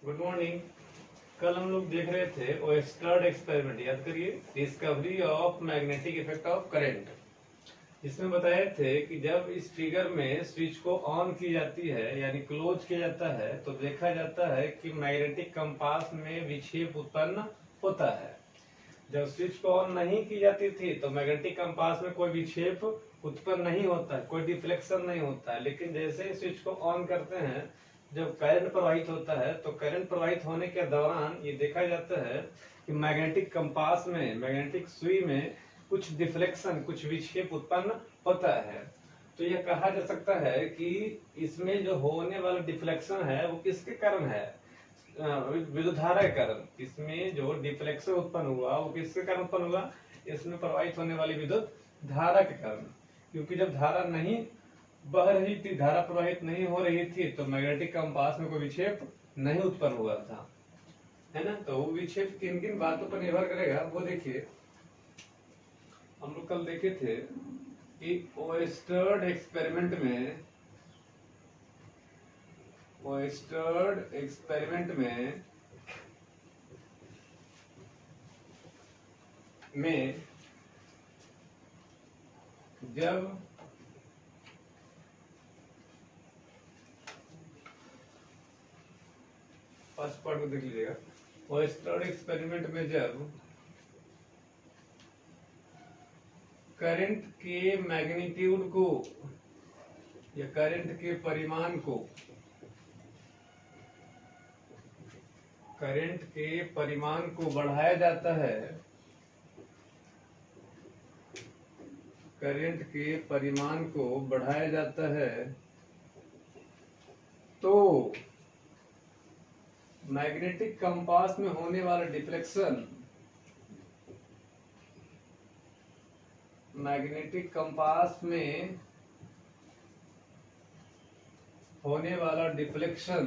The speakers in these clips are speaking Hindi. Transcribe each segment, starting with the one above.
Good morning. कल हम लोग देख रहे थे ओएस्टर्ड एक्सपेरिमेंट, याद करिए, discovery of magnetic effect of current. इसमें बताए थे कि जब इस फिगर में स्विच को ऑन की जाती है यानी क्लोज किया जाता है तो देखा जाता है कि मैग्नेटिक कंपास में विक्षेप उत्पन्न होता है। जब स्विच को ऑन नहीं की जाती थी तो मैग्नेटिक कंपास में कोई विक्षेप उत्पन्न नहीं होता है, कोई डिफ्लेक्शन नहीं होता है। लेकिन जैसे स्विच को ऑन करते हैं, जब करंट प्रवाहित होता है तो करंट प्रवाहित होने के दौरान ये देखा जाता है कि मैग्नेटिक कंपास में, मैग्नेटिक सुई में कुछ डिफ्लेक्शन, कुछ विक्षेप उत्पन्न होता है। तो यह कहा जा सकता है कि इसमें जो होने वाला डिफ्लेक्शन है वो किसके कारण है? विद्युत धारा के कारण। इसमें जो डिफ्लेक्शन उत्पन्न हुआ वो किसके कारण उत्पन्न हुआ? इसमें प्रवाहित होने वाली विद्युत धारा के कारण। क्योंकि जब धारा नहीं बह रही थी, धारा प्रवाहित नहीं हो रही थी, तो मैग्नेटिक कंपास में कोई विक्षेप नहीं उत्पन्न हुआ था, है ना। तो वो विक्षेप किन किन बातों पर निर्भर करेगा वो देखिए। हम लोग कल देखे थे कि ओएस्टर्ड एक्सपेरिमेंट में जब फर्स्ट पार्ट को देख लीजिएगा। ओएस्टर्ड एक्सपेरिमेंट में जब करंट के मैग्नीट्यूड को या करंट के परिमाण को, करंट के परिमाण को बढ़ाया जाता है, करंट के परिमाण को बढ़ाया जाता है तो मैग्नेटिक कंपास में होने वाला डिफ्लेक्शन, मैग्नेटिक कंपास में होने वाला डिफ्लेक्शन,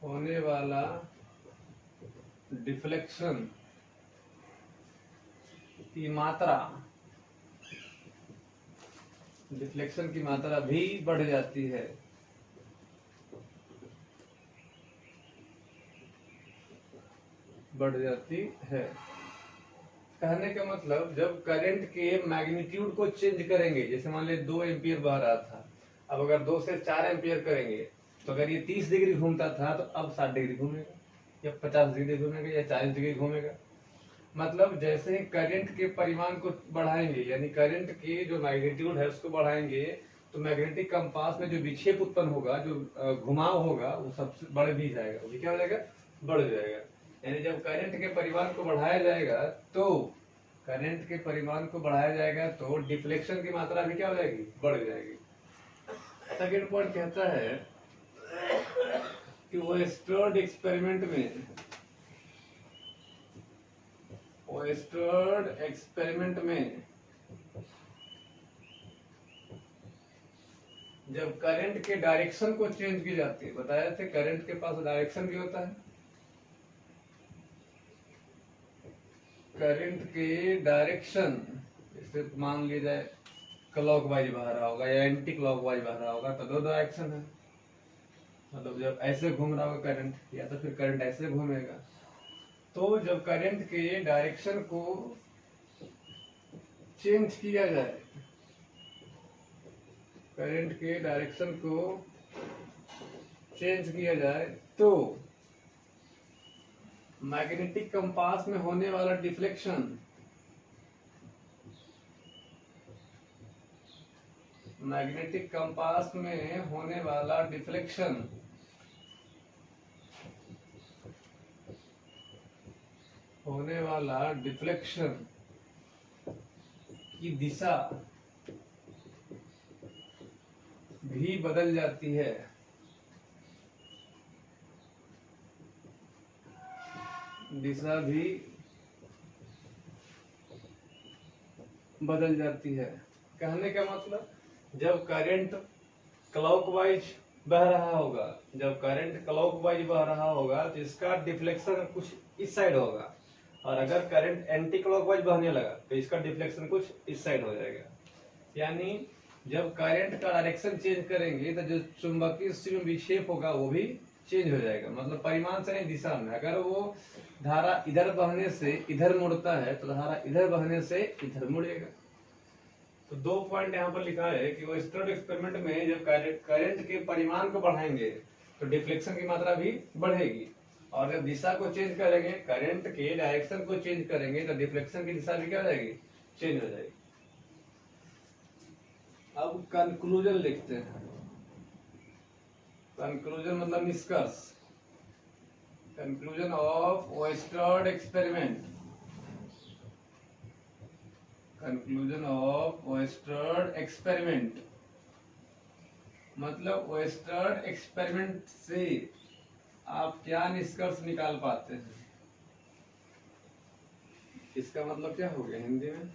होने वाला डिफ्लेक्शन की मात्रा, डिफ्लेक्शन की मात्रा भी बढ़ जाती है। बढ़ जाती है। कहने का मतलब जब करंट के मैग्नीट्यूड को चेंज करेंगे, जैसे मान लीजिए 2 एम्पियर बह रहा था, अब अगर 2 से 4 एम्पियर करेंगे तो अगर ये 30 डिग्री घूमता था तो अब 60 डिग्री घूमेगा, या 50 डिग्री घूमेगा, या 40 डिग्री घूमेगा। मतलब जैसे ही करंट के परिमाण को बढ़ाएंगे, यानी करंट के जो मैग्नीट्यूड है उसको बढ़ाएंगे, तो मैग्नेटिक कंपास में जो विक्षेप उत्पन्न होगा, जो घुमाव होगा, वो सबसे बढ़ भी जाएगा। वो भी क्या हो जाएगा? बढ़ जाएगा। यानी जब करंट के परिमाण को बढ़ाया जाएगा तो, करंट के परिमाण को बढ़ाया जाएगा तो डिफ्लेक्शन की मात्रा भी क्या हो जाएगी? बढ़ जाएगी। सेकेंड पॉइंट कहता है कि ओएस्टर्ड एक्सपेरिमेंट में जब करंट के डायरेक्शन को चेंज की जाती है, बताया थे करंट के पास डायरेक्शन भी होता है, करंट के डायरेक्शन, जैसे मान लिया जाए क्लॉकवाइज बह रहा होगा या एंटी क्लॉकवाइज बह रहा होगा, तो 2 डायरेक्शन है। मतलब जब ऐसे घूम रहा होगा करंट, या तो फिर करंट ऐसे घूमेगा। तो जब करंट के डायरेक्शन को चेंज किया जाए, करंट के डायरेक्शन को चेंज किया जाए तो मैग्नेटिक कंपास में होने वाला डिफ्लेक्शन, मैग्नेटिक कंपास में होने वाला डिफ्लेक्शन की दिशा भी बदल जाती है। दिशा भी बदल जाती है। कहने का मतलब जब करंट क्लॉकवाइज बह रहा होगा, जब करंट क्लॉकवाइज बह रहा होगा तो इसका डिफ्लेक्शन कुछ इस साइड होगा, और अगर करंट एंटी क्लॉकवाइज बहने लगा तो इसका डिफ्लेक्शन कुछ इस साइड हो जाएगा। यानी जब करंट का डायरेक्शन चेंज करेंगे तो जो चुंबकीय सुई में विक्षेप होगा वो भी चेंज हो जाएगा। मतलब परिमाण से नहीं, दिशा में। अगर वो धारा इधर बहने से इधर मुड़ता है तो धारा इधर बहने से इधर मुड़ेगा। तो 2 पॉइंट यहाँ पर लिखा है कि वो स्टड एक्सपेरिमेंट में जब करंट के परिमाण को बढ़ाएंगे तो डिफ्लेक्शन की मात्रा भी बढ़ेगी, और जब दिशा को चेंज करेंगे, करंट के डायरेक्शन को चेंज करेंगे तो डिफ्लेक्शन की दिशा भी क्या हो जाएगी, चेंज हो जाएगी। अब कंक्लूजन लिखते हैं। कंक्लूजन मतलब निष्कर्ष। कंक्लूजन ऑफ ओयस्टर्ड एक्सपेरिमेंट। कंक्लूजन ऑफ ओयस्टर्ड एक्सपेरिमेंट मतलब ओयस्टर्ड एक्सपेरिमेंट से आप क्या निष्कर्ष निकाल पाते हैं, इसका मतलब क्या हो गया हिंदी में,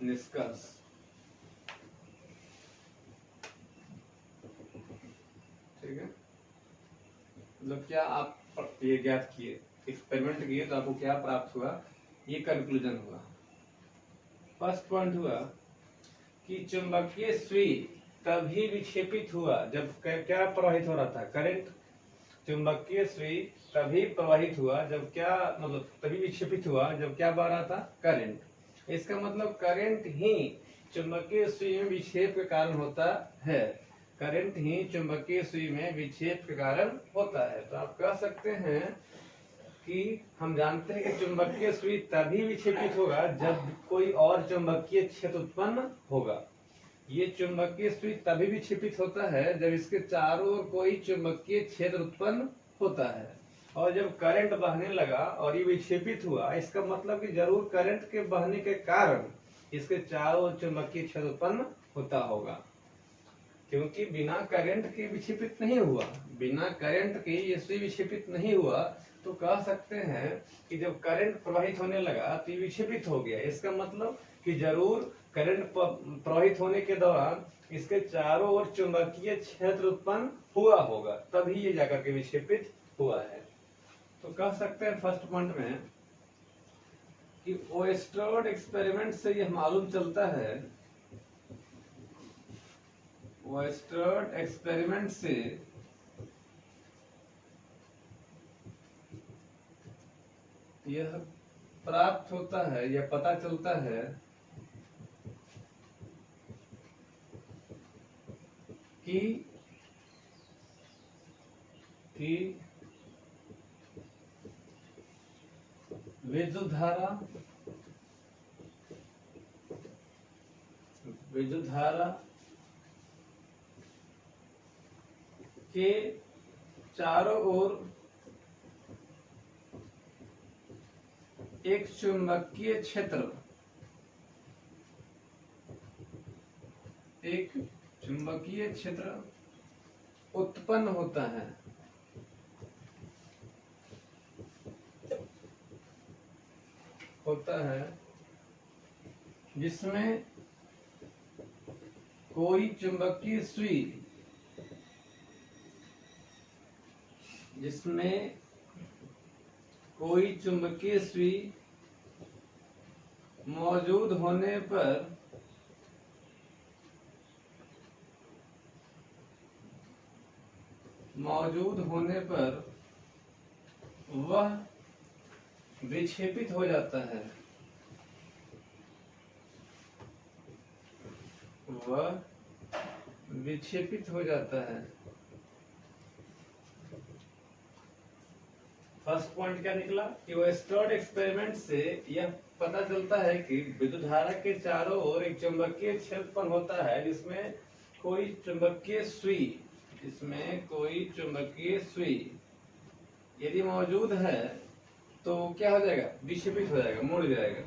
निष्कर्ष। ठीक है, मतलब क्या आप ये ज्ञात किए, एक्सपेरिमेंट किए तो आपको क्या प्राप्त हुआ, ये कंक्लूजन हुआ। फर्स्ट पॉइंट हुआ कि चुंबकीय सुई तभी विक्षेपित हुआ जब क्या प्रवाहित हो रहा था, करंट। चुंबकीय सुई तभी प्रवाहित हुआ जब क्या, मतलब तभी विक्षेपित हुआ जब क्या बह रहा था, करंट। इसका मतलब करंट ही चुंबकीय सुई में विक्षेप के कारण होता है। करंट ही चुंबकीय सुई में विक्षेप के कारण होता है। तो आप कह सकते हैं कि हम जानते हैं कि चुंबकीय सुई तभी विक्षेपित होगा जब कोई और चुंबकीय क्षेत्र उत्पन्न होगा। ये चुंबकीय सुई तभी विक्षेपित होता है जब इसके चारों ओर कोई चुंबकीय क्षेत्र उत्पन्न होता है। और जब करंट बहने लगा और ये विक्षेपित हुआ, इसका मतलब कि जरूर करंट के बहने के कारण इसके चारों ओर चुंबकीय क्षेत्र उत्पन्न होता होगा, क्योंकि बिना करंट के विक्षेपित नहीं हुआ। बिना करंट के ये सुई विक्षेपित नहीं हुआ, तो कह सकते हैं कि जब करंट प्रवाहित होने लगा तो ये विक्षेपित हो गया। इसका मतलब कि जरूर करंट प्रवाहित होने के दौरान इसके चारों ओर चुंबकीय क्षेत्र उत्पन्न हुआ होगा, तभी ये जाकर के विक्षेपित हुआ है। तो कह सकते हैं फर्स्ट पॉइंट में कि ओयस्टर्ड एक्सपेरिमेंट से यह मालूम चलता है, ओयस्टर्ड एक्सपेरिमेंट से यह प्राप्त होता है, यह पता चलता है कि विद्युत धारा के चारों ओर एक चुंबकीय क्षेत्र उत्पन्न होता है जिसमें कोई चुंबकीय सुई मौजूद होने पर वह विक्षेपित हो जाता है। फर्स्ट पॉइंट क्या निकला कि ओयस्टर्ड एक्सपेरिमेंट से यह पता चलता है कि विद्युत धारा के चारों ओर एक चुंबकीय क्षेत्र उत्पन्न होता है जिसमें कोई चुंबकीय सुई यदि मौजूद है तो क्या हो जाएगा, विक्षेपित हो जाएगा, मुड़ जाएगा।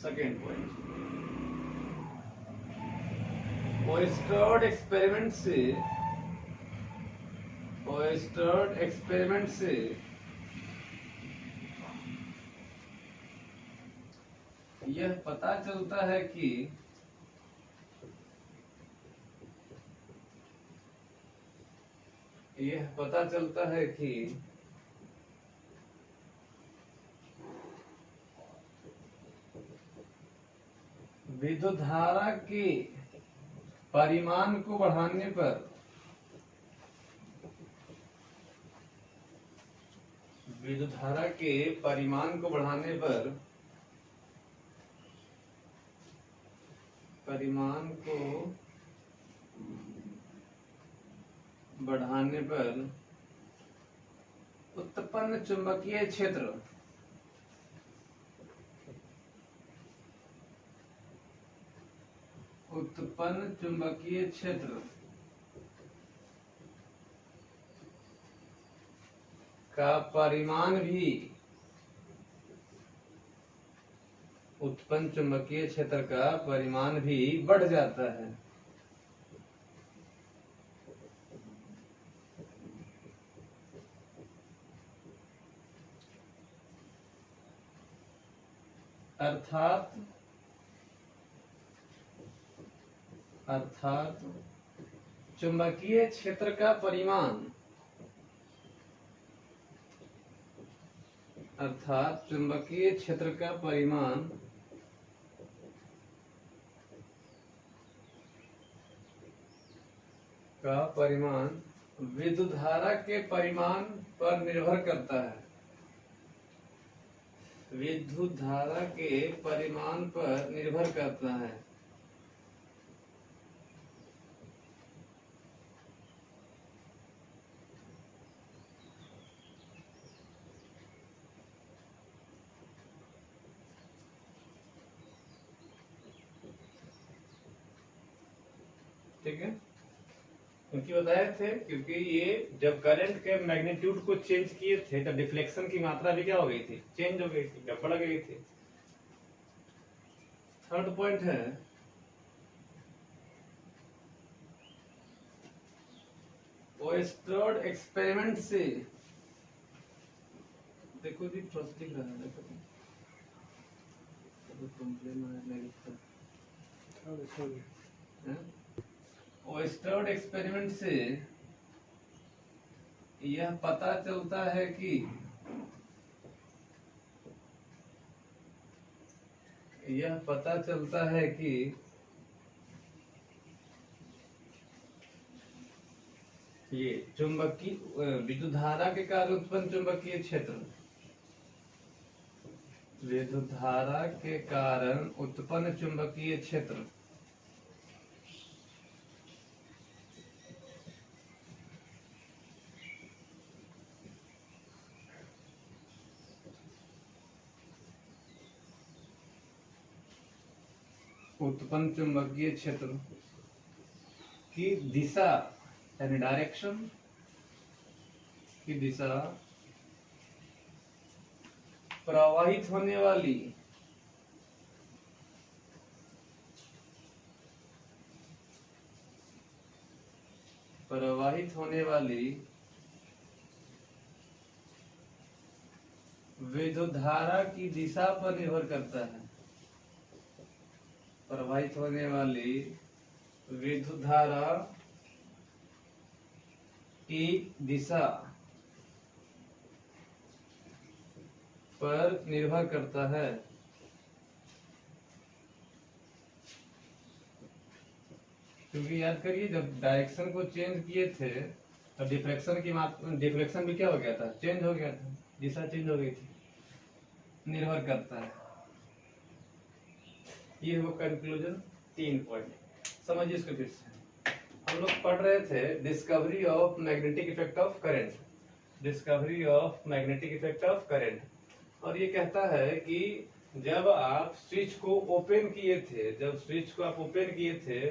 सेकेंड पॉइंट, ओयस्टर्ड एक्सपेरिमेंट से यह पता चलता है कि विद्युत धारा के परिमाण को बढ़ाने पर विद्युत धारा के परिमाण को बढ़ाने पर उत्पन्न चुंबकीय क्षेत्र का परिमाण भी उत्पन्न चुंबकीय क्षेत्र का परिमाण भी बढ़ जाता है। अर्थात चुंबकीय क्षेत्र का परिमाण विद्युत धारा के परिमाण पर निर्भर करता है। विद्युत धारा के परिमाण पर निर्भर करता है। ठीक है, क्योंकि बताए थे, क्योंकि ये जब करंट के मैग्नीट्यूड को चेंज किए थे तो डिफ्लेक्शन की मात्रा भी क्या हो गई थी, चेंज हो गई थी, बढ़ गई थी। थर्ड पॉइंट है ओएस्टर्ड एक्सपेरिमेंट से, देखो जी फर्स्ट लिख रहा है, देखो ओएस्टर्ड एक्सपेरिमेंट से यह पता चलता है कि ये चुंबकीय विद्युत धारा के कारण उत्पन्न चुंबकीय क्षेत्र, विद्युत धारा के कारण उत्पन्न चुंबकीय क्षेत्र की दिशा यानी डायरेक्शन की दिशा प्रवाहित होने वाली विद्युत धारा की दिशा पर निर्भर करता है। प्रवाहित होने वाली विद्युत धारा की दिशा पर निर्भर करता है। क्योंकि याद करिए, जब डायरेक्शन को चेंज किए थे तो डिफ्लेक्शन भी क्या हो गया था, चेंज हो गया था, दिशा चेंज हो गई थी, निर्भर करता है। ये वो कंक्लूजन, 3 पॉइंट समझिए इसको फिर से। हम लोग पढ़ रहे थे discovery of magnetic effect of current, और ये कहता है कि जब आप स्विच को ओपन किए थे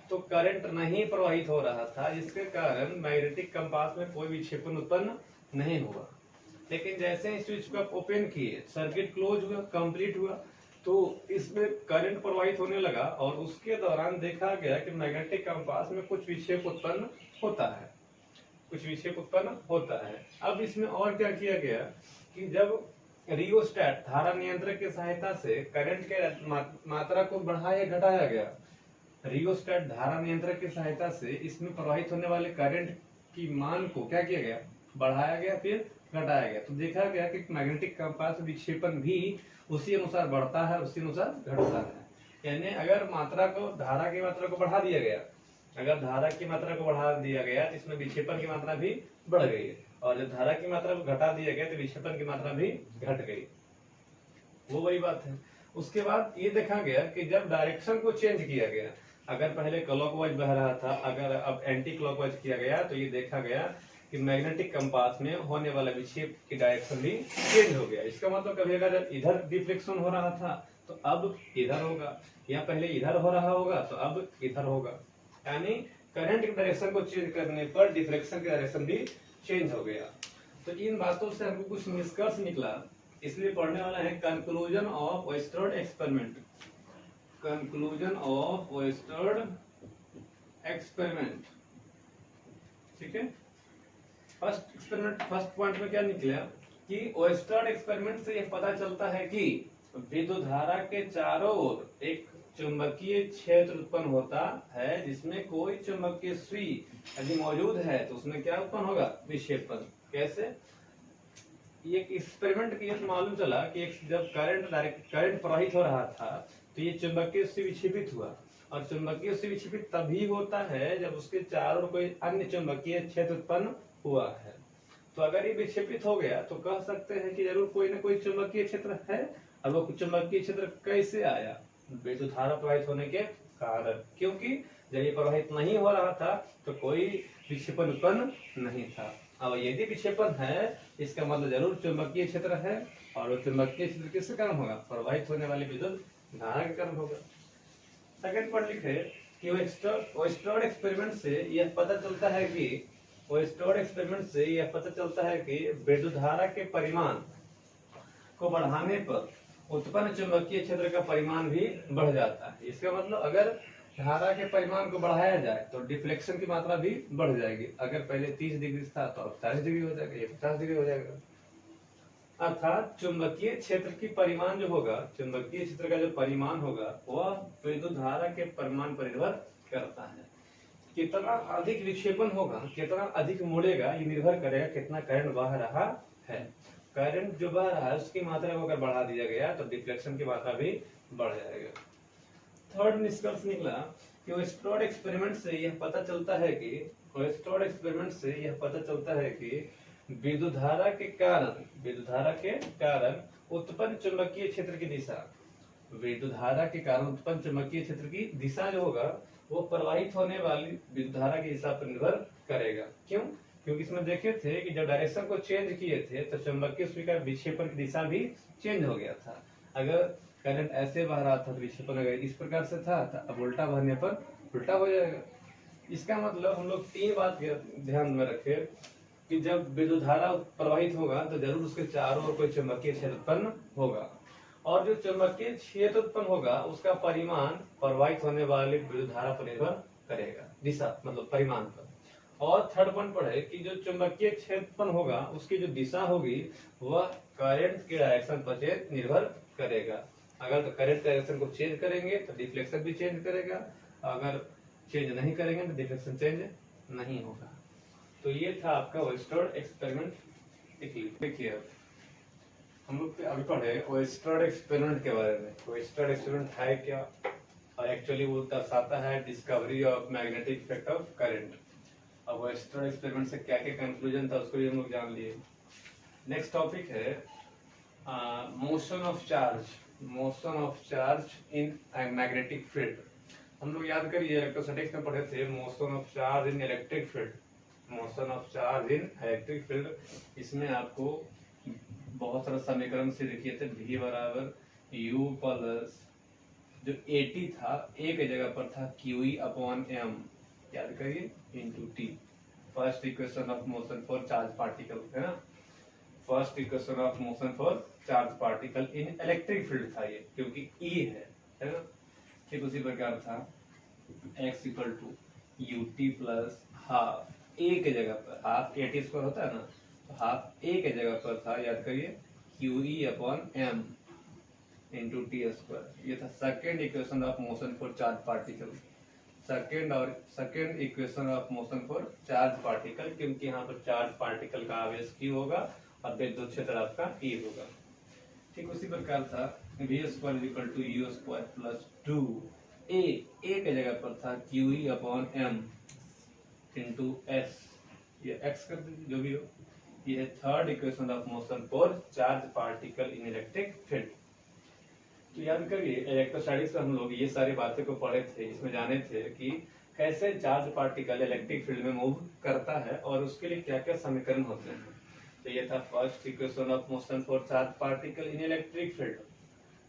तो करंट नहीं प्रवाहित हो रहा था, जिसके कारण मैग्नेटिक कंपास में कोई विक्षेपण उत्पन्न नहीं हुआ। लेकिन जैसे ही स्विच को आप ओपन किए, सर्किट क्लोज हुआ, कंप्लीट हुआ, तो इसमें करंट प्रवाहित होने लगा और उसके दौरान देखा गया कि मैग्नेटिक कंपास में कुछ विक्षेप उत्पन्न होता है। अब इसमें और क्या किया गया कि जब रियोस्टैट धारा नियंत्रक की सहायता से करंट के मात्रा को बढ़ाया घटाया गया, रियोस्टैट धारा नियंत्रक की सहायता से इसमें प्रवाहित होने वाले करंट की मान को क्या किया गया, बढ़ाया गया, फिर घटाया गया। तो देखा गया कि मैग्नेटिक कंपास विक्षेपण भी उसी अनुसार बढ़ता है, उसी अनुसार घटता है। यानी अगर मात्रा को, धारा की मात्रा को बढ़ा दिया गया, अगर धारा की मात्रा को बढ़ा दिया गया तो इसमें विक्षेपण की मात्रा भी बढ़ गई, और जब धारा की मात्रा को घटा दिया गया तो विक्षेपण की मात्रा भी घट गई। वो वही बात है। उसके बाद ये देखा गया कि जब डायरेक्शन को चेंज किया गया, अगर पहले क्लॉकवाइज बह रहा था, अगर अब एंटी क्लॉकवाइज किया गया, तो ये देखा गया कि मैग्नेटिक कंपास में होने वाला विक्षेप की डायरेक्शन भी चेंज हो गया। इसका मतलब कभी अगर इधर डिफ्लेक्शन हो रहा था तो अब इधर होगा, या पहले इधर हो रहा होगा तो अब इधर होगा। यानी करंट की डायरेक्शन को चेंज करने पर डिफ्लेक्शन की डायरेक्शन भी चेंज हो गया। तो इन बातों से हमको कुछ निष्कर्ष निकला, इसलिए पढ़ने वाला है कंक्लूजन ऑफ ओयस्टर्ड एक्सपेरिमेंट। कंक्लूजन ऑफ ओयस्टर्ड एक्सपेरिमेंट, ठीक है। फर्स्ट एक्सपेरिमेंट, फर्स्ट पॉइंट में क्या निकला कि ओयस्टर्ड एक्सपेरिमेंट से यह पता चलता है कि विद्युत धारा के चारों ओर एक चुंबकीय क्षेत्र उत्पन्न होता है, जिसमें कोई चुंबकीय सुई यदि मौजूद है तो उसमें क्या उत्पन्न होगा, विक्षेपण। कैसे? ये एक्सपेरिमेंट की मालूम चला कि जब करंट प्रवाहित हो रहा था तो ये चुंबकीय सुई विक्षेपित हुआ, और चुंबकीय सुई विक्षेपित तभी होता है जब उसके चारों ओर कोई अन्य चुंबकीय क्षेत्र उत्पन्न हुआ है। तो अगर ये विक्षेपित हो गया तो कह सकते हैं कि जरूर कोई ना कोई चुंबकीय क्षेत्र है। अब वो चुंबकीय क्षेत्र कैसे आया? विद्युत धारा प्रवाहित होने के कारण, क्योंकि जब ये प्रवाहित नहीं हो रहा था तो कोई विक्षेपण उत्पन्न नहीं था। अब यदि विक्षेपण है इसका मतलब जरूर चुंबकीय क्षेत्र है, और वो चुंबकीय क्षेत्र किसके कारण होगा? प्रवाहित होने वाली विद्युत धारा के कारण होगा। सेकंड पॉइंट लिखे कि ओयस्टर्ड एक्सपेरिमेंट से यह पता चलता है कि विद्युत धारा के परिमाण को बढ़ाने पर उत्पन्न चुंबकीय क्षेत्र का परिमाण भी बढ़ जाता है। इसका मतलब अगर धारा के परिमाण को बढ़ाया जाए तो डिफ्लेक्शन की मात्रा भी बढ़ जाएगी। अगर पहले 30 डिग्री था तो अब 40 डिग्री हो जाएगा, ये 50 डिग्री हो जाएगा। अर्थात चुंबकीय क्षेत्र की परिमाण जो होगा, चुंबकीय क्षेत्र का जो परिमाण होगा वह विद्युत धारा के परिमाण पर निर्भर करता है। कितना अधिक विक्षेपण होगा, कितना अधिक मुड़ेगा, ये निर्भर करेगा कितना करंट बह रहा है। करंट जो बह रहा है उसकी मात्रा को अगर बढ़ा दिया गया तो डिफ्लेक्शन की मात्रा भी बढ़ जाएगा। थर्ड निष्कर्ष निकला कि ओयस्टर्ड एक्सपेरिमेंट से यह पता चलता है कि विद्युत धारा के कारण उत्पन्न चुंबकीय क्षेत्र की दिशा जो होगा वो प्रवाहित होने वाली विद्युत धारा की दिशा पर निर्भर करेगा। क्यों? क्योंकि इसमें देखे थे कि जब डायरेक्शन को चेंज किए थे तो चुंबकीय सुई का विक्षेपण की दिशा भी चेंज हो गया था। अगर करंट ऐसे बह रहा था तो विक्षेपण अगर इस प्रकार से था तो अब उल्टा बहने पर उल्टा हो जाएगा। इसका मतलब हम लोग 3 बात ध्यान में रखें कि जब विद्युत धारा प्रवाहित होगा तो जरूर उसके चारों ओर कोई चुंबकीय क्षेत्र उत्पन्न होगा, और जो चुंबकीय क्षेत्र उत्पन्न होगा उसका परिमाण प्रवाहित होने वाली विद्युत धारा पर निर्भर करेगा, दिशा मतलब परिमाण पर। और थर्ड पॉइंट पढ़े कि जो चुंबकीय क्षेत्र उत्पन्न होगा उसकी जो दिशा होगी वह करंट के डायरेक्शन पर निर्भर करेगा। अगर तो करंट डायरेक्शन को चेंज करेंगे तो डिफ्लेक्शन भी चेंज करेगा, अगर चेंज नहीं करेंगे तो डिफ्लेक्शन चेंज नहीं होगा। तो ये था आपका ओयस्टर्ड एक्सपेरिमेंट। देखिए हम लोग अभी पढ़े ओयस्टर्ड एक्सपेरिमेंट के बारे में। ओयस्टर्ड एक्सपेरिमेंट है क्या, और एक्चुअली वो दर्शाता है discovery of magnetic effect of current. अब ओयस्टर्ड एक्सपेरिमेंट से क्या क्या कंक्लूजन था उसको भी हम लोग जान लिए। नेक्स्ट टॉपिक है motion of charge in magnetic field. हम लोग याद करिए इलेक्ट्रोस्टैटिक्स में पढ़े थे motion of charge in electric field. इसमें आपको बहुत सारा समीकरण से लिखिए थे, V बराबर U प्लस जो 80 था A के जगह पर था QE अपॉन M, याद करिए, into T। First equation of motion for charge particle है ना, first equation of motion for charge particle in electric field था ये, क्योंकि E है ना। ठीक उसी प्रकार था x equal to ut plus half A के जगह पर, हाफ 80 स्क्वायर होता है ना, तो हाफ A के जगह पर था, याद करिए, QE upon M into T square. ये था second equation of motion for charge particle, second equation of motion for charge particle, क्योंकि यहाँ पर चार्ज पार्टिकल का आवेश Q होगा और विद्युत क्षेत्र आपका E होगा। ठीक उसी प्रकार था V square is equal to U square plus 2 A के जगह पर था Q E upon M into S, ये एक्स कर दीजिए जो भी हो। ये है third equation of motion for charge particle in electric field. तो याद करिए इलेक्ट्रोस्टैटिक्स में हम लोग ये सारी बातें को पढ़े थे, इसमें जाने थे कि कैसे चार्ज पार्टिकल इलेक्ट्रिक फील्ड में मूव करता है और उसके लिए क्या क्या समीकरण होते हैं। तो ये था first equation of motion for charge particle in electric field.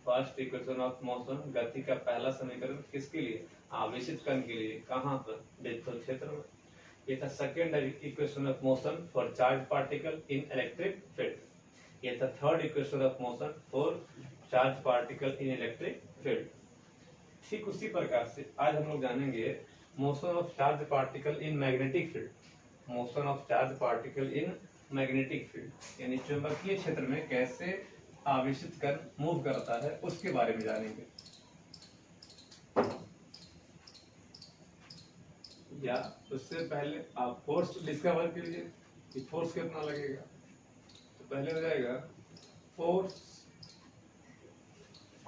First equation of motion, गति का पहला समीकरण किसके लिए, आवेशित कण के लिए, कहाँ पर, विद्युत क्षेत्र में। ये था second equation of motion for charge particle in electric field. ये था third equation of motion for charge particle in electric field. ठीक उसी प्रकार से आज हम लोग जानेंगे motion of charge particle in magnetic field. Motion of charge particle in magnetic field यानी चुंबकीय क्षेत्र में कैसे आवेशित कण मूव करता है उसके बारे में जानेंगे। या उससे पहले आप फोर्स डिस्कवर कीजिए कि फोर्स कितना लगेगा। तो पहले हो जाएगा force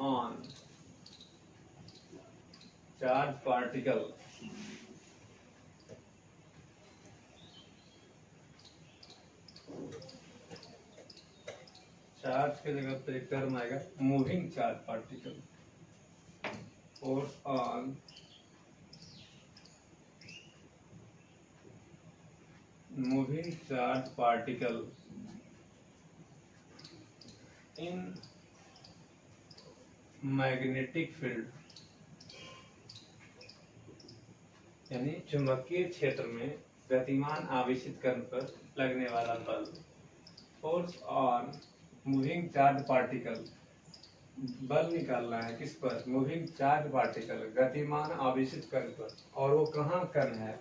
on charge particle charge के जगह पे एक टर्म आएगा moving charge particle. Force on moving charge particle in magnetic field यानी चुंबकीय क्षेत्र में गतिमान आवेशित कण पर लगने वाला बल। Force on moving charge particle, बल निकालना है किस पर, मूविंग चार्ज पार्टिकल गतिमान आवेशित कण पर, और वो कहाँ कण है,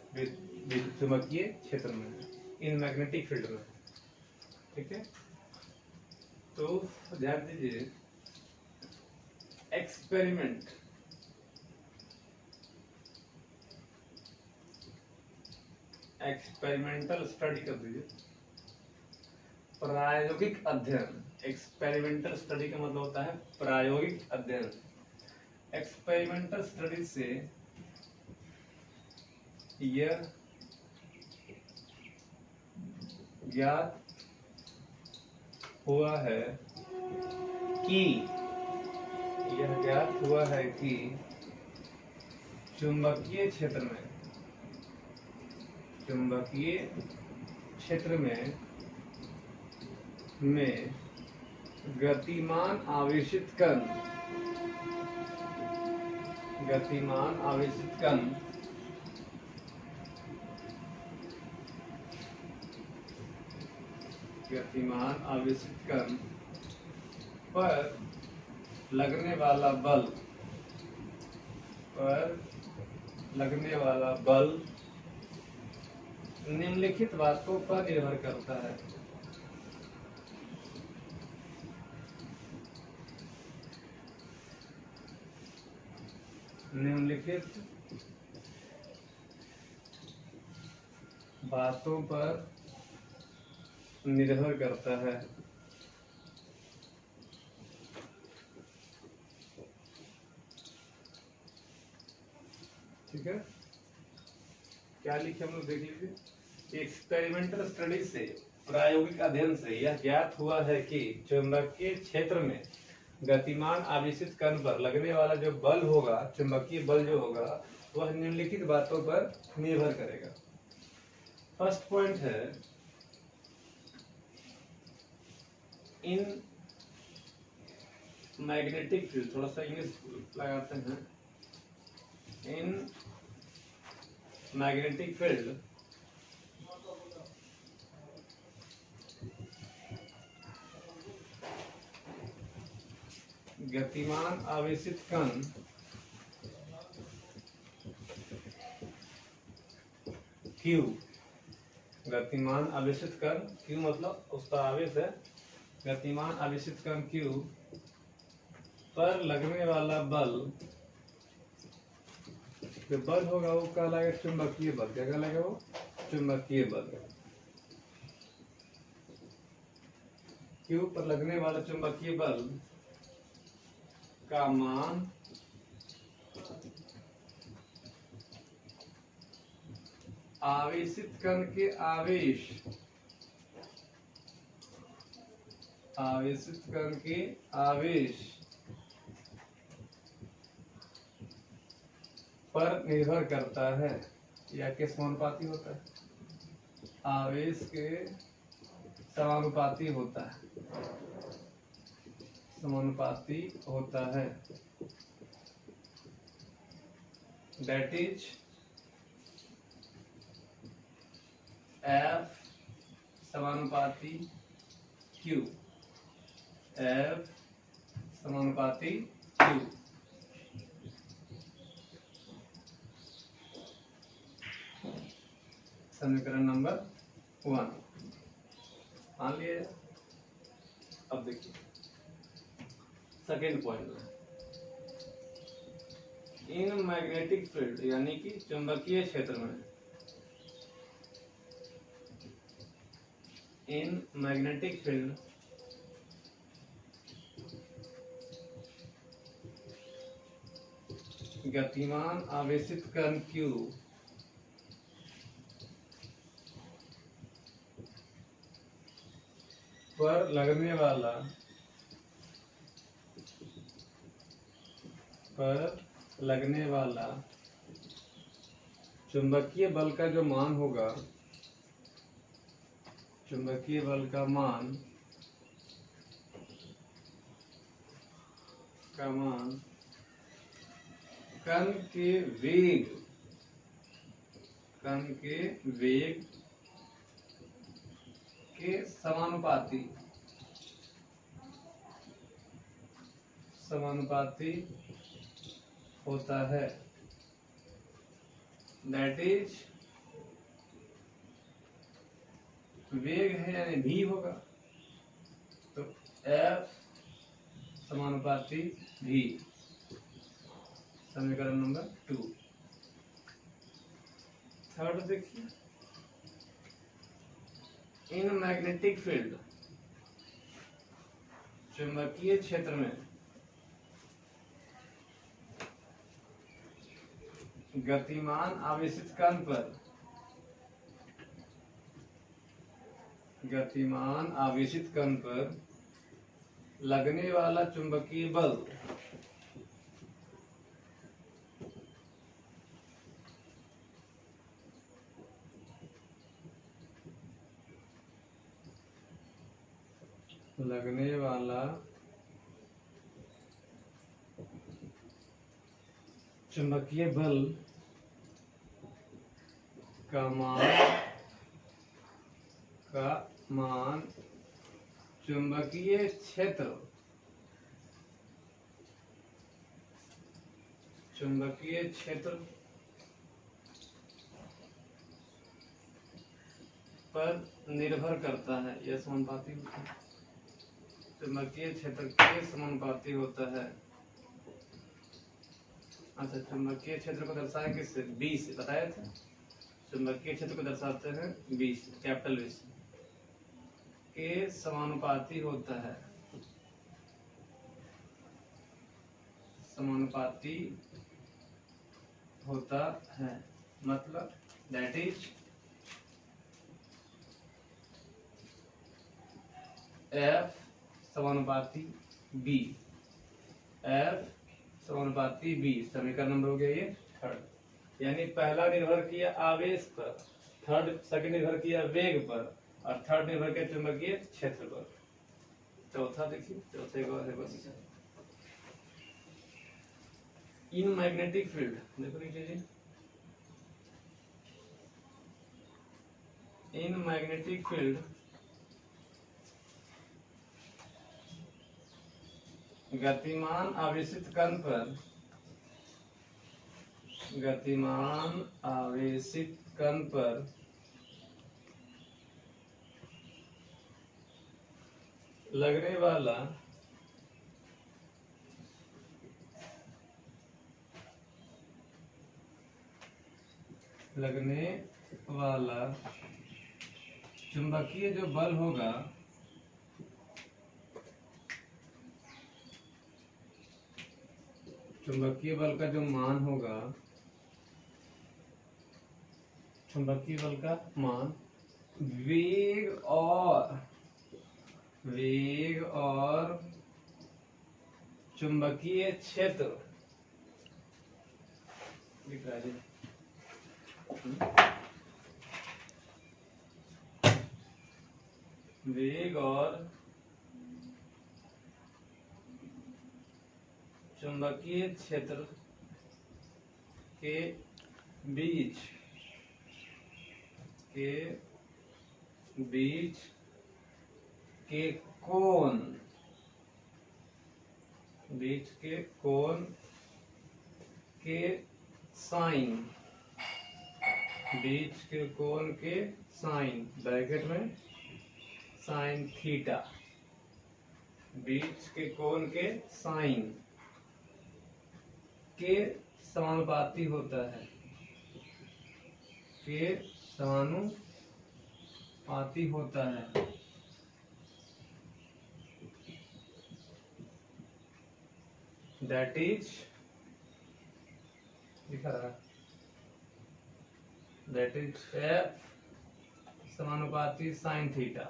चुंबकीय क्षेत्र में, इन मैग्नेटिक फील्ड में। ठीक है, तो ध्यान दीजिए एक्सपेरिमेंट एक्सपेरिमेंटल स्टडी कर दीजिए, प्रायोगिक अध्ययन। एक्सपेरिमेंटल स्टडी का मतलब होता है प्रायोगिक अध्ययन। एक्सपेरिमेंटल स्टडी से यह ज्ञात हुआ है कि चुंबकीय क्षेत्र में गतिमान आवेशित कण पर लगने वाला बल निम्नलिखित बातों पर निर्भर करता है। निम्नलिखित बातों पर निर्भर करता है। ठीक है, क्या लिखे हम लोग देख लीजिए। एक्सपेरिमेंटल स्टडी से, प्रायोगिक अध्ययन से यह ज्ञात हुआ है कि चुंबकीय क्षेत्र में गतिमान आवेशित कण पर लगने वाला जो बल होगा, चुंबकीय बल जो होगा, वह निम्नलिखित बातों पर निर्भर करेगा। फर्स्ट पॉइंट है इन मैग्नेटिक फील्ड, थोड़ा सा इंग्लिश लगाते हैं, इन मैग्नेटिक फील्ड गतिमान आवेशित कण Q, गतिमान आवेशित कण Q मतलब उसका आवेश है, गतिमान आवेशित कण Q पर लगने वाला बल, जो बल होगा वो कहलाएगा चुंबकीय बल। क्या कहलाएगा वो, चुंबकीय बल। Q पर लगने वाला चुंबकीय बल का मान आवेशित कण के आवेशित कण के आवेश पर निर्भर करता है या के समानुपाती होता है, आवेश के समानुपाती होता है, दैट इज F समानुपाती Q, F समानुपाती Q। समीकरण नंबर 1 मान लिया। अब देखिए सेकेंड पॉइंट में, इन मैग्नेटिक फील्ड यानी कि चुंबकीय क्षेत्र में, इन मैग्नेटिक फील्ड गतिमान आवेशित कण Q पर लगने वाला चुंबकीय बल का जो मान होगा, चुंबकीय बल का मान कण के वेग के समानुपाती होता है, दैट इज वेग है यानी v होगा, तो F समानुपाती v। समीकरण नंबर 2। थर्ड देखिए, इन मैग्नेटिक फील्ड चुंबकीय क्षेत्र में गतिमान आवेशित कण पर लगने वाला चुंबकीय बल का मान चुंबकीय क्षेत्र पर निर्भर करता है, यह समानुपाती होता है, चुंबकीय क्षेत्र के समानुपाती होता है। अच्छा, चुंबकीय क्षेत्र को दर्शाए किससे? बी से, बताया था। चुंबकीय क्षेत्र को दर्शाते हैं बी से, कैपिटल बी से, के समानुपाती होता है, मतलब दैट इज F समानुपाती B, F समानुपाती B। समीकरण नंबर हो गया ये थर्ड, यानी पहला निर्भर किया आवेश पर, सेकंड निर्भर किया वेग पर, और थर्ड निर्भर किया चुंबकीय क्षेत्र पर। चौथा देखिए, चौथे को है बस, इन मैग्नेटिक फील्ड, देखो नीचे जी, इन मैग्नेटिक फील्ड गतिमान आवेशित कण पर लगने वाला चुंबकीय जो बल होगा, चुंबकीय बल का जो मान होगा, चुंबकीय बल का मान वेग और चुंबकीय क्षेत्र दिख रहा है, वेग और चुंबकीय क्षेत्र के बीच के कोण के साइन, बीच के कोण के साइन ब्रैकेट में साइन थीटा, बीच के कोण के साइन के समानुपाती होता है, के समानुपाती होता है। दैट इज लिखा रहा, दैट इज एफ समानुपाती साइन थीटा,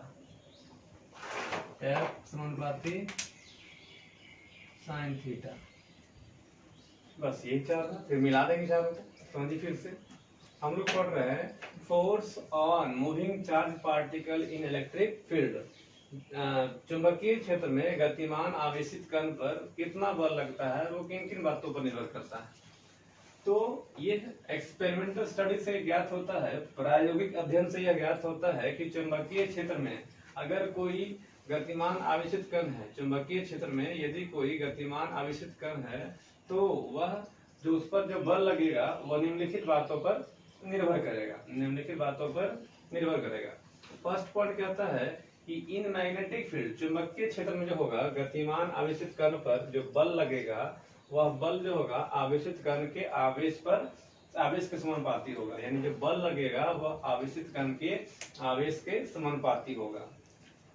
एफ समानुपाती साइन थीटा। बस यही चार है, फिर मिला देंगे चारों को। समझिए फिर से, हम लोग पढ़ रहे हैं force on moving charge particle in electric field. चुंबकीय क्षेत्र में गतिमान आवेशित कण पर कितना बल लगता है, वो किन किन बातों पर निर्भर करता है। तो ये एक्सपेरिमेंटल स्टडी से ज्ञात होता है, प्रायोगिक अध्ययन से यह ज्ञात होता है कि चुंबकीय क्षेत्र में अगर कोई गतिमान आवेशित कण है, चुंबकीय क्षेत्र में यदि कोई गतिमान आवेशित कण है, तो वह जो उस पर जो बल लगेगा वह निम्नलिखित बातों पर निर्भर करेगा। फर्स्ट पॉइंट कहता है कि इन मैग्नेटिक फील्ड, चुंबकीय क्षेत्र में जो होगा गतिमान आवेशित कण पर जो बल लगेगा, वह बल जो होगा आवेशित कण के आवेश के समानुपाती होगा। यानी जो बल लगेगा वह आवेशित कण के आवेश के समानुपाती होगा।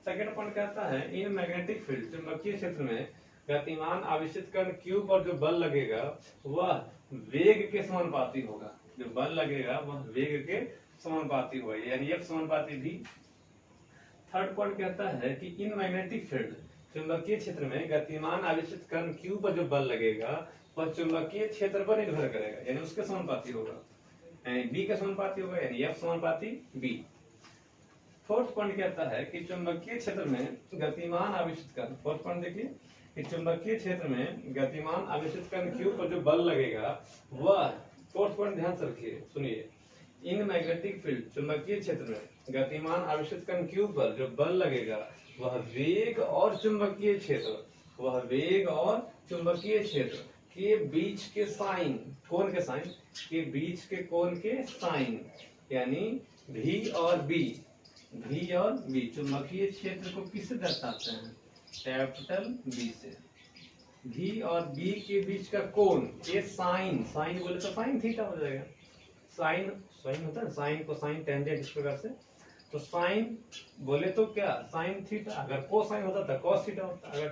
सेकेंड पॉइंट कहता है इन मैग्नेटिक फील्ड, चुंबकीय क्षेत्र में गतिमान आवेशित कण Q पर जो बल लगेगा वह वेग के समानुपाती होगा। जो बल लगेगा वह वेग के समानुपाती होगा, यानी F समानुपाती V। थर्ड पॉइंट कहता है कि इन मैग्नेटिक फील्ड, चुंबकीय क्षेत्र में गतिमान आवेशित कण Q पर जो बल लगेगा वह चुंबकीय क्षेत्र पर निर्भर करेगा, यानी उसके समानुपाती होगा, यानी B के समानुपाती होगा, यानी F समानुपाती B। फोर्थ पॉइंट कहता है कि चुंबकीय क्षेत्र में गतिमान आवेशित कण, फोर्थ पॉइंट देखिए कि चुंबकीय क्षेत्र में गतिमान आवेशित कण Q पर जो बल लगेगा वह, फोर्थ पॉइंट ध्यान से रखिए, सुनिए, इन मैग्नेटिक फील्ड, चुंबकीय क्षेत्र में गतिमान आवेशित कण Q पर जो बल लगेगा वह वेग और चुंबकीय क्षेत्र के बीच के साइन, कोण के साइन के बीच के कोण के साइन, यानी V और B, चुंबकीय क्षेत्र को किससे दर्शाते हैं, कैपिटल B से। V और B के बीच का कोण, ये साइन बोले तो साइन थीटा हो जाएगा। साइन होता है, साइन को साइन टेंजेंट इस प्रकार से, तो साइन बोले तो क्या साइन थीटा, अगर कोसाइन होता तो कॉस थीटा होता, अगर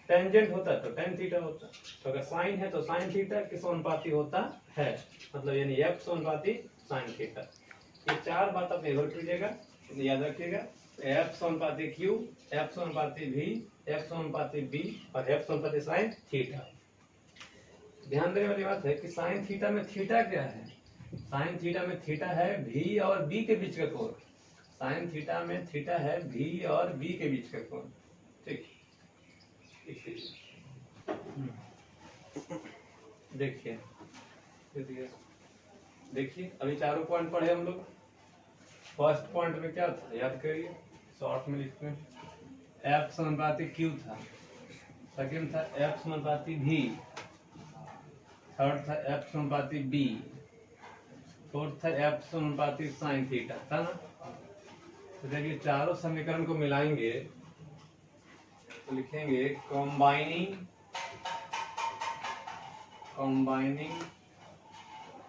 टेंजेंट होता तो टेन थीटा होता। तो अगर साइन है तो साइन थीटा के समानुपाती होता है, मतलब यानी F समानुपाती साइन थीटा। ये चार बात आप निर्भर कीजिएगा, याद रखिएगा, F समानुपाती Q, F समानुपाती V, F समानुपाती B और F समानुपाती साइन थीटा। ध्यान देने वाली बात है कि साइन थीटा में थीटा क्या है, साइन थीटा में थीटा है V और B के बीच का कोण, साइन थीटा में थीटा है V और B के बीच का कोण। ठीक, देखिए अभी चारों पॉइंट पढ़े हम लोग। फर्स्ट पॉइंट में क्या था याद करिए, शॉर्ट में लिखते हैं, F समानुपाती Q था, सेकंड था F समानुपाती V, थर्ड था F समानुपाती B, फोर्थ था F समानुपाती साइन थीटा, था ना। तो देखिए चारों समीकरण को मिलाएंगे तो लिखेंगे combining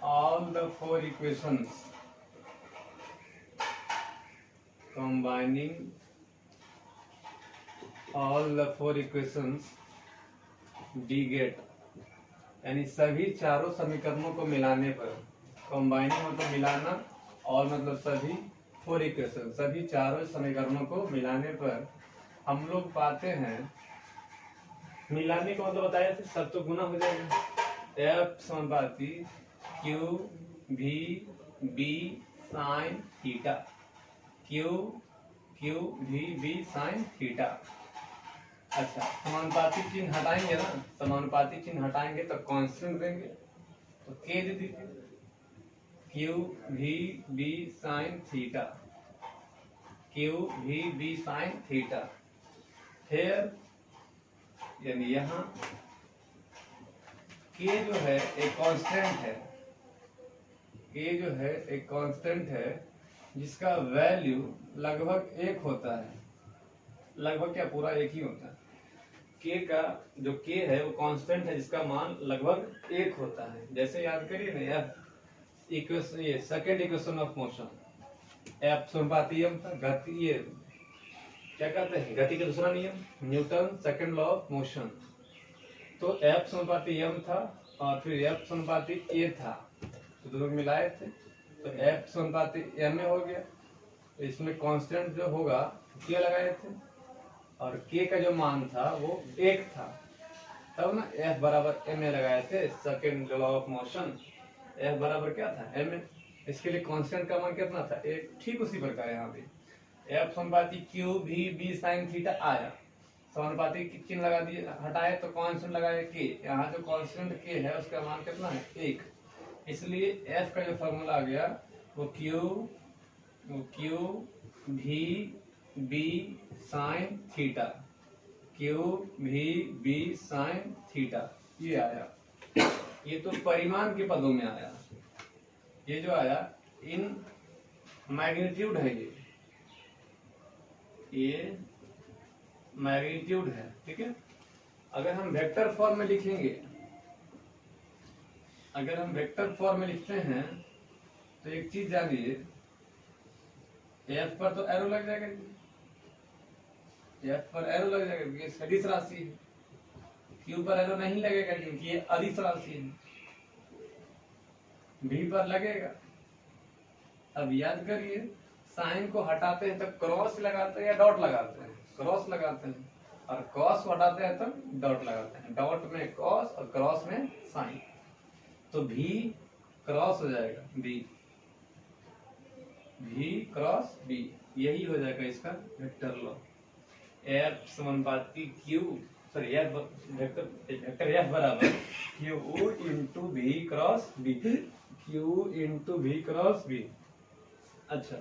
all the four equations, we get यानी सभी चारों समीकरणों को मिलाने पर, कंबाइनिंग मतलब मिलाना, और मतलब सभी 4 इक्वेशन, सभी चारों समीकरणों को मिलाने पर हम लोग पाते हैं, मिलाने का मतलब बताया थे, सब तो गुना हो जाएगा, एफ समानुपाती Q V B sine theta, Q Q V sine theta. अच्छा, समानुपाती चिन्ह हटाएंगे ना, समानुपाती चिन्ह हटाएंगे तो कांस्टेंट देंगे, तो के दे दीजिए, Q V B sine theta, Q V B sine theta. फिर यानी यहाँ के जो है एक कांस्टेंट है, के जो है एक कांस्टेंट है जिसका वैल्यू लगभग 1 होता है, लगभग क्या पूरा 1 ही होता है। के का जो के है वो कांस्टेंट है जिसका मान लगभग 1 होता है। जैसे याद करिए ना, एफ इक्वेशन, ये second equation of motion, F समानुपाती था, गति, ये क्या कहते हैं, गति का दूसरा नियम, Newton second law of motion. तो एफ समानुपाती m था और फिर एफ समानुपाती a था, तो दोनों मिलाए थे, तो एफ समानुपाती m में हो गया। तो इसमें कांस्टेंट जो होगा k लगाए थे, और k का जो मान था वो 1 था, तब ना f बराबर m में लगाए थे, second law of motion. f बराबर क्या था, m में, इसके लिए कांस्टेंट का मान कितना था, 1। ठीक उसी प्रकार यहाँ पे एफ समानुपाती Q V B sine theta आया, समानुपाती चिन्ह लगा दिए, हटाए तो कांस्टेंट लगाए के, यहाँ जो कांस्टेंट के है उसका मान कितना है, 1। इसलिए एफ का जो फॉर्मूला आ गया वो Q V B sine theta, Q V B sine theta, ये आया। ये तो परिमाण के पदों में आया, ये जो आया इन मैग्नीट्यूड है, ये मैग्नीट्यूड है, ठीक है। अगर हम वेक्टर फॉर्म में लिखेंगे, अगर हम वेक्टर फॉर्म में लिखते हैं तो एक चीज जानिए, एफ पर तो एरो लग जाएगा, एफ पर एरो लग जाएगा क्योंकि सदिश राशि है, क्यू पर एरो नहीं लगेगा क्योंकि ये अदिश राशि है, भी पर लगेगा। अब याद करिए, साइन को हटाते हैं तो क्रॉस लगाते हैं या डॉट लगाते हैं, क्रॉस लगाते हैं, और क्रॉस को हटाते हैं तो डॉट लगाते हैं, डॉट में क्रॉस और क्रॉस में साइन, तो भी क्रॉस हो जाएगा बी, भी क्रॉस बी, यही हो जाएगा इसका वेक्टर लॉ। एफ समानुपाती Q, sorry F vector F बराबर Q into V cross B, Q into V cross B. अच्छा,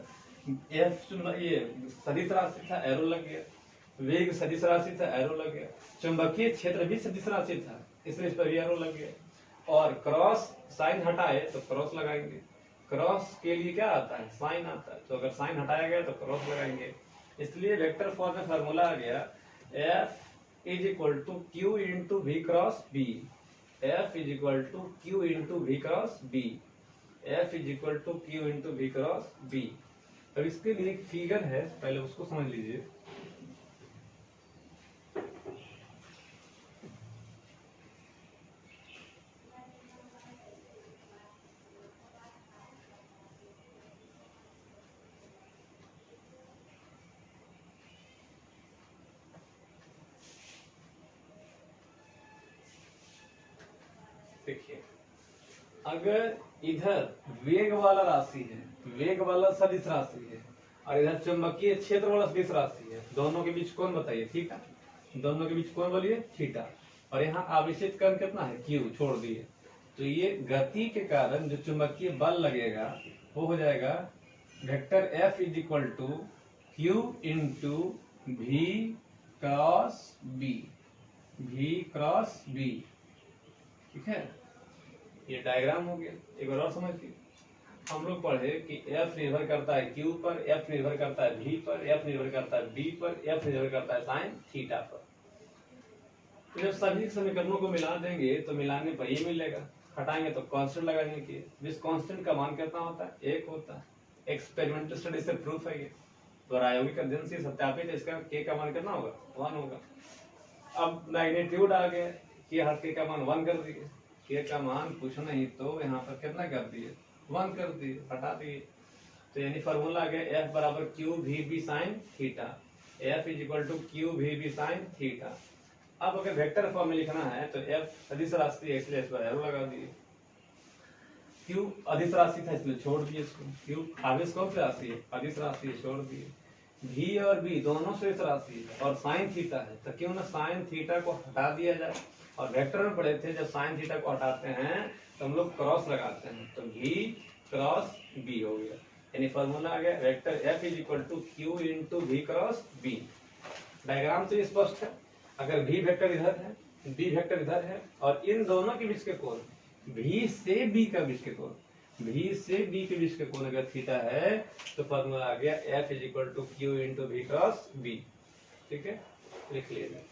एफ ये सदिश राशि था, एरो लग गया, वेग सदिश राशि था, एरो लग गया, चुंबकीय क्षेत्र भी सदिश राशि था, इसलिए इस पर भी एरो लग गया, और क्रॉस साइन हटाए तो क्रॉस लगाएंगे, क्रॉस के लिए क्या आता है, साइन आता है, तो अगर साइन हटाया गया तो क्रॉस लगाएंगे। इसलिए वेक्टर फॉर्म में फार्मूला आ गया F is equal to Q into V cross B, F is equal to Q into V cross B, F is equal to Q into V cross B. अब इसके लिए एक फिगर है, पहले उसको समझ लीजिए। देखिए, अगर इधर वेग वाला राशि है, वेग वाला सदिश राशि है, और इधर चुंबकीय क्षेत्र वाला सदिश राशि है, दोनों के बीच कौन बताइए, थीटा, दोनों के बीच कौन बोलिए, थीटा, और यहाँ आवेशित कण कितना है, क्यू, छोड़ दिए, तो ये गति के कारण जो चुंबकीय बल लगेगा वो हो जाएगा vector F is equal to Q into V cross B, V cross B, ठीक है। ये डायग्राम हो गया। एक बार और समझिए, हम लोग पढ़े कि एफ निर्भर करता है क्यू पर, एफ निर्भर करता है भी पर, एफ निर्भर करता है बी पर, एफ निर्भर करता है साइन थीटा पर। तो जब सभी समीकरणों को मिला देंगे तो मिलाने पर ये मिलेगा, हटाएंगे तो कांस्टेंट लगाने की, जिस कांस्टेंट का मान कितना होता है, 1 होता है। एक्सपेरिमेंटल स्टडी से प्रूफ है ये, प्रायोगिक अध्ययन से सत्यापित है, इसका के का मान कितना होगा, 1 होगा। अब मैग्नीट्यूड आ गया कि हर के का मान 1 कर दिए, के का मान कुछ नहीं तो यहाँ पर कितना कर दिए 1 कर दिए, हटा दिए। तो यानी फॉर्मूला आ गया F बराबर Q V B sine theta, F is equal to Q V B sine theta. अब अगर वेक्टर फॉर्म में लिखना है तो F सदिश राशि है इसलिए इस पर एरो लगा दिए, क्यू अदिश राशि था इसलिए छोड़ दिए इसको, क्यू आवेश कौन सी राशि है अदिश राशि है छोड़ दिए, भी और बी दोनों शेष राशि है और साइन थीटा है तो क्यों ना साइन थीटा को हटा दिया जाए। और वेक्टर में पढ़े थे जब साइन थीटा को हटाते हैं तो हम लोग क्रॉस लगाते हैं, तो भी क्रॉस बी हो गया, यानी फॉर्मूला आ गया vector F is equal to Q into V cross B. Diagram से स्पष्ट है, अगर भी वेक्टर इधर है बी वेक्टर इधर है और इन दोनों के बीच के कोण भी से बी का बीच के कोण, भी से बी के बीच के कोण अगर थीटा है तो फॉर्मूला आ गया F is equal to Q into V cross B. ठीक है, लिख लीजिए।